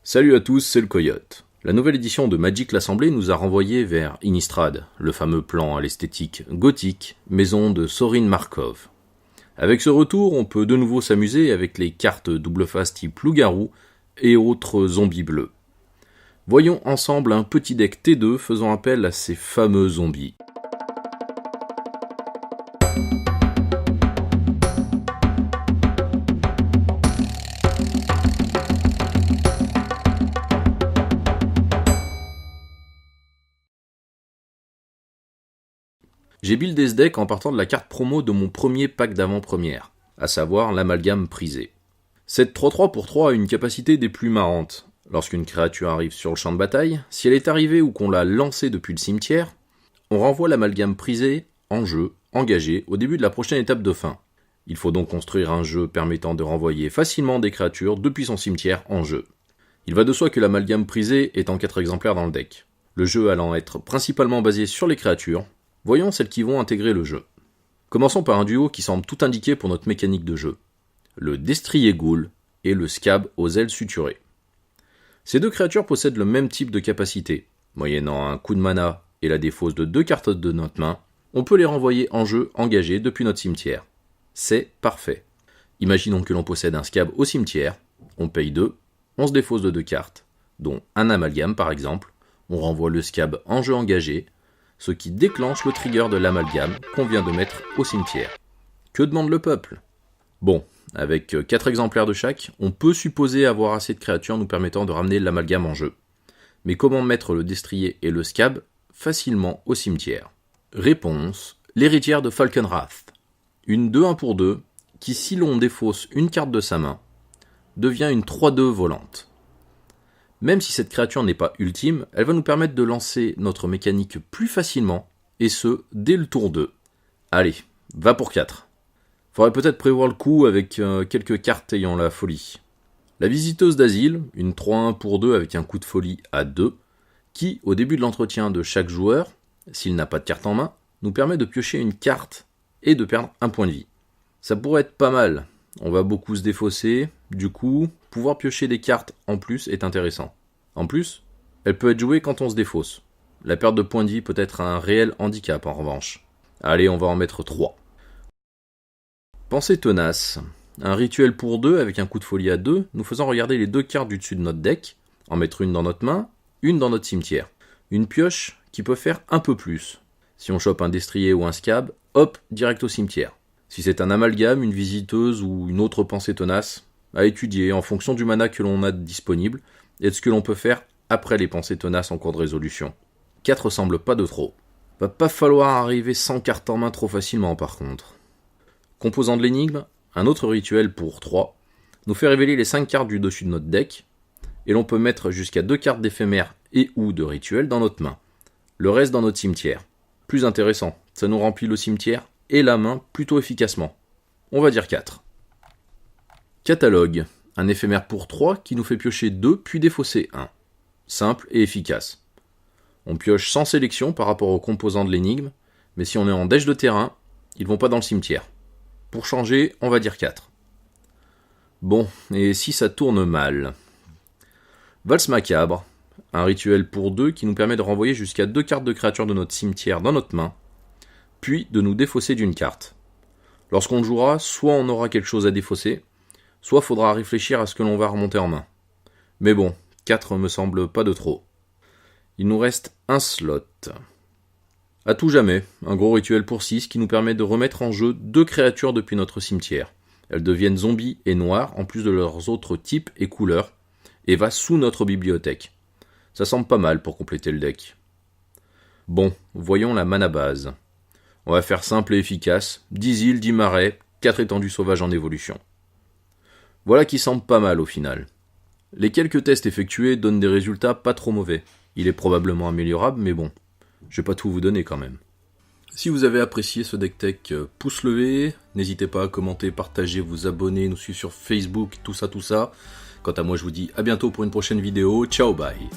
Salut à tous, c'est le Coyote. La nouvelle édition de Magic l'Assemblée nous a renvoyé vers Innistrad, le fameux plan à l'esthétique gothique, maison de Sorin Markov. Avec ce retour, on peut de nouveau s'amuser avec les cartes double face type loup-garou et autres zombies bleus. Voyons ensemble un petit deck T2 faisant appel à ces fameux zombies. J'ai buildé ce deck en partant de la carte promo de mon premier pack d'avant-première, à savoir l'amalgame prisé. Cette 3-3 pour 3 a une capacité des plus marrantes. Lorsqu'une créature arrive sur le champ de bataille, si elle est arrivée ou qu'on l'a lancée depuis le cimetière, on renvoie l'amalgame prisé en jeu, engagé, au début de la prochaine étape de fin. Il faut donc construire un jeu permettant de renvoyer facilement des créatures depuis son cimetière en jeu. Il va de soi que l'amalgame prisé est en 4 exemplaires dans le deck. Le jeu allant être principalement basé sur les créatures. Voyons celles qui vont intégrer le jeu. Commençons par un duo qui semble tout indiqué pour notre mécanique de jeu. Le Destrier Ghoul et le Scab aux ailes suturées. Ces deux créatures possèdent le même type de capacité. Moyennant un coup de mana et la défausse de 2 cartes de notre main, on peut les renvoyer en jeu engagés depuis notre cimetière. C'est parfait. Imaginons que l'on possède un Scab au cimetière, on paye 2, on se défausse de 2 cartes, dont un amalgame par exemple, on renvoie le Scab en jeu engagé, ce qui déclenche le trigger de l'amalgame qu'on vient de mettre au cimetière. Que demande le peuple ? Bon, avec 4 exemplaires de chaque, on peut supposer avoir assez de créatures nous permettant de ramener l'amalgame en jeu. Mais comment mettre le destrier et le scab facilement au cimetière ? Réponse, l'héritière de Falkenrath. Une 2-1 pour 2, qui si l'on défausse une carte de sa main, devient une 3-2 volante. Même si cette créature n'est pas ultime, elle va nous permettre de lancer notre mécanique plus facilement, et ce, dès le tour 2. Allez, va pour 4. Faudrait peut-être prévoir le coup avec quelques cartes ayant la folie. La visiteuse d'asile, une 3-1 pour 2 avec un coup de folie à 2, qui, au début de l'entretien de chaque joueur, s'il n'a pas de carte en main, nous permet de piocher une carte et de perdre un point de vie. Ça pourrait être pas mal. On va beaucoup se défausser, du coup, pouvoir piocher des cartes en plus est intéressant. En plus, elle peut être jouée quand on se défausse. La perte de points de vie peut être un réel handicap en revanche. Allez, on va en mettre 3. Pensée tenace. Un rituel pour 2 avec un coup de folie à 2, nous faisant regarder les 2 cartes du dessus de notre deck, en mettre une dans notre main, une dans notre cimetière. Une pioche qui peut faire un peu plus. Si on chope un destrier ou un scab, hop, direct au cimetière. Si c'est un amalgame, une visiteuse ou une autre pensée tenace, à étudier en fonction du mana que l'on a disponible et de ce que l'on peut faire après les pensées tenaces en cours de résolution. 4 semble pas de trop. Va pas falloir arriver sans carte en main trop facilement par contre. Composant de l'énigme, un autre rituel pour 3 nous fait révéler les 5 cartes du dessus de notre deck et l'on peut mettre jusqu'à 2 cartes d'éphémère et ou de rituel dans notre main. Le reste dans notre cimetière. Plus intéressant, ça nous remplit le cimetière et la main plutôt efficacement. On va dire 4. Catalogue, un éphémère pour 3 qui nous fait piocher 2 puis défausser 1. Simple et efficace. On pioche sans sélection par rapport aux composants de l'énigme, mais si on est en dèche de terrain, ils vont pas dans le cimetière. Pour changer, on va dire 4. Bon, et si ça tourne mal ? Valse macabre, un rituel pour 2 qui nous permet de renvoyer jusqu'à 2 cartes de créatures de notre cimetière dans notre main, puis de nous défausser d'une carte. Lorsqu'on jouera, soit on aura quelque chose à défausser, soit faudra réfléchir à ce que l'on va remonter en main. Mais bon, 4 me semble pas de trop. Il nous reste un slot. À tout jamais, un gros rituel pour 6 qui nous permet de remettre en jeu 2 créatures depuis notre cimetière. Elles deviennent zombies et noires en plus de leurs autres types et couleurs, et va sous notre bibliothèque. Ça semble pas mal pour compléter le deck. Bon, voyons la mana base. On va faire simple et efficace, 10 îles, 10 marais, 4 étendues sauvages en évolution. Voilà qui semble pas mal au final. Les quelques tests effectués donnent des résultats pas trop mauvais. Il est probablement améliorable, mais bon, je vais pas tout vous donner quand même. Si vous avez apprécié ce deck tech, pouce levé, n'hésitez pas à commenter, partager, vous abonner, nous suivre sur Facebook, tout ça. Quant à moi, je vous dis à bientôt pour une prochaine vidéo. Ciao, bye.